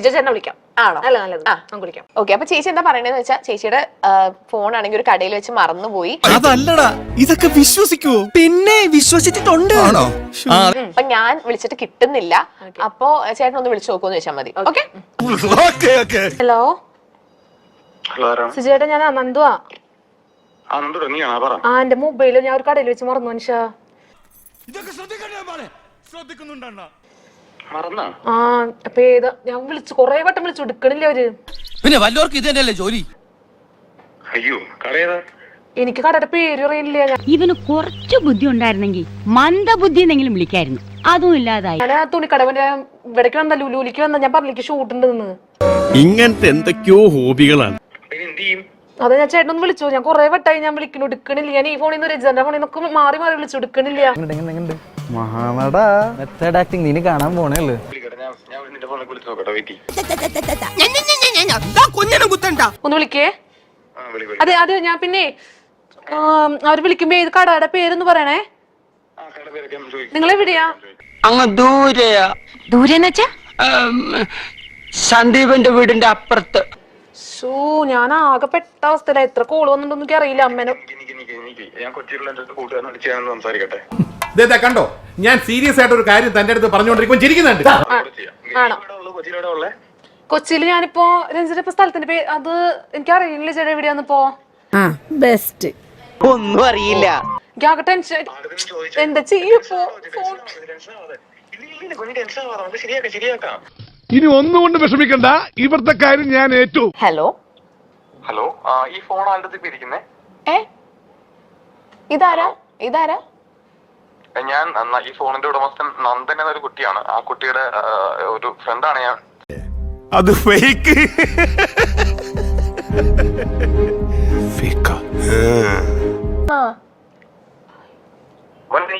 സിജോ ചേട്ടനെ വിളിക്കാം. ആണോ? അല്ല നല്ലത്. നമുക്ക് വിളിക്കാം. ഓക്കെ, അപ്പൊ ചേച്ചി എന്താ പറയണെന്ന് വെച്ചാൽ ചേച്ചിയുടെ ഫോൺ ആണെങ്കിൽ ഒരു കടയിൽ വെച്ച് മറന്നുപോയി. അതല്ലടാ, ഇതൊക്കെ വിശ്വസിക്കുവോ? പിന്നെ വിശ്വസിച്ചിട്ടുണ്ട്. അപ്പൊ ഞാൻ വിളിച്ചിട്ട് കിട്ടുന്നില്ല. അപ്പൊ ചേട്ടൻ ഒന്ന് വിളിച്ചു നോക്കുമെന്ന് വെച്ചാൽ മതി. ഓക്കെ. ഹലോ സിജോ ചേട്ടാ, ഞാൻ നന്ദുവാ. എന്റെ മൊബൈല് ഞാൻ ഒരു കടയിൽ വെച്ച് മറന്നു മനുഷ്യ. അപ്പൊ ഏതാ ഞാൻ വിളിച്ചു, കൊറേ വട്ടം വിളിച്ചു, എടുക്കണില്ല അവര്. പിന്നെ വല്ലവർക്കും ഇത് തന്നെയല്ലേ ജോലി? എനിക്ക് കടയുടെ പേര് അറിയില്ല. ഇവന് കുറച്ചു ബുദ്ധി ഉണ്ടായിരുന്നെങ്കിൽ മന്ദബുദ്ധി എന്നെങ്കിലും വിളിക്കായിരുന്നു. അതും ഇല്ലാതായി. ഞാൻ തുണിക്കടവന്റെ ഇവിടേക്ക് വന്ന ലുലുലിക്ക് വന്ന, ഞാൻ പറഞ്ഞിലേക്ക് ഷൂട്ട് ഉണ്ടെന്ന്. ഇങ്ങനത്തെ എന്തൊക്കെയോ ഹോബികളാണ്. അതെ, ഞാൻ ചേട്ടനൊന്ന് വിളിച്ചു. ഞാൻ കൊറേ വട്ടായി ഞാൻ വിളിക്കുന്നു, എടുക്കണില്ല. ഞാൻ ഈ ഫോണിൽ നിന്ന് രജിന്റെ ഫോണിൽ നിന്നൊക്കെ മാറി മാറി വിളിച്ചു, എടുക്കണില്ല. മഹാനട മെത്തേഡ് ആക്ടിങ് നീ കാണാൻ പോണേള്ളു. ഒന്ന് വിളിക്കേ. അതെ അതെ, ഞാൻ പിന്നെ അവര് വിളിക്കുമ്പോ ഏത് കടയുടെ പേരൊന്ന് പറയണേ. നിങ്ങൾ എവിടെയാ? അങ്ങ് ദൂരെയാ. ദൂരെന്ന് വെച്ചാ സന്ദീപന്റെ വീടിന്റെ അപ്പുറത്ത്. ഞാൻ ആകെ പെട്ട അവസ്ഥയില. എത്ര കോള് വന്നിട്ടൊന്നും എനിക്ക് അറിയില്ല. അമ്മേനെ കണ്ടോ, ഞാൻ സീരിയസ് ആയിട്ട് ഒരു കാര്യം തന്റെ അടുത്ത് പറഞ്ഞുകൊണ്ടിരിക്കുമ്പോൾ ചിരിക്കുന്നുണ്ട്. ആണോ? കൊച്ചിയില് ഞാനിപ്പോ രഞ്ജിന്റെ സ്ഥലത്തിന്റെ പേര് അത് എനിക്ക് അറിയില്ല ചേട്ടാ, എവിടെയാന്നിപ്പോ. ബെസ്റ്റ്. ഒന്നും അറിയില്ല. എനിക്ക് ആകെ ടെൻഷൻ. എന്താ ചെയ്യപ്പോ? ഇനി ഒന്നുകൊണ്ട് വിഷമിക്കണ്ട, ഇവിടുത്തെ കാര്യം ഞാൻ ഏറ്റു. ഹലോ ഹലോ, ഈ ഫോൺ ആരുടെ ഇരിക്കുന്നേ? ഇതാരാ? ഇതാരാ? ഞാൻ ഈ ഫോണിന്റെ ഉടമസ്ഥൻ നന്ദൻ എന്നൊരു കുട്ടിയാണ്. ആ കുട്ടിയുടെ ഒരു ഫ്രണ്ടാണ് ഞാൻ. അത് ഫേക്ക്.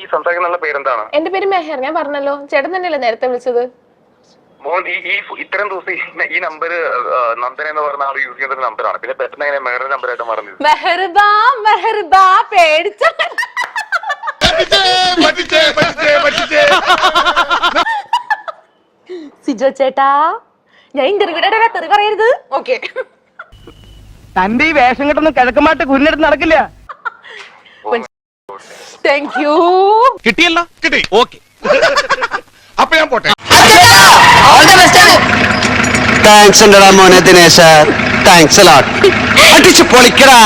ഈ സംസാരിക്കുന്ന പേരെന്താണ്? എന്റെ പേര് മെഹർ. ഞാൻ പറഞ്ഞല്ലോ, ചേട്ടൻ തന്നെയല്ലേ നേരത്തെ വിളിച്ചത്? മോൻ ഈ ഇത്രയും ദിവസം ഈ നമ്പർ നന്ദൻ എന്ന് പറഞ്ഞ ആൾ യൂസ് ചെയ്യുന്ന നമ്പറാണ്. പിന്നെ പെട്ടെന്ന് എങ്ങനെ മെഹറിന്റെ നമ്പറായിട്ട് മാറുന്നത്? മെഹർബാ മെഹർബാ പേടിച്ച സിജോ ചേട്ടാ, ഞാൻ ഇന്റർവ്യൂടെ തെറി പറയരുത്. ഓക്കെ. തന്റെ ഈ വേഷം കെട്ടൊന്നും കിഴക്കമായിട്ട് കുഞ്ഞെടുത്ത് നടക്കില്ല. Thank you. കിട്ടിയല്ലോ, കിട്ടി. ഓക്കെ, അപ്പൊ ഞാൻ പോട്ടെ. താങ്ക്സ് ഉണ്ടടാ മോനെ ദിനേശ. താങ്ക്സ് അടിച്ചു പൊളിക്കടാ.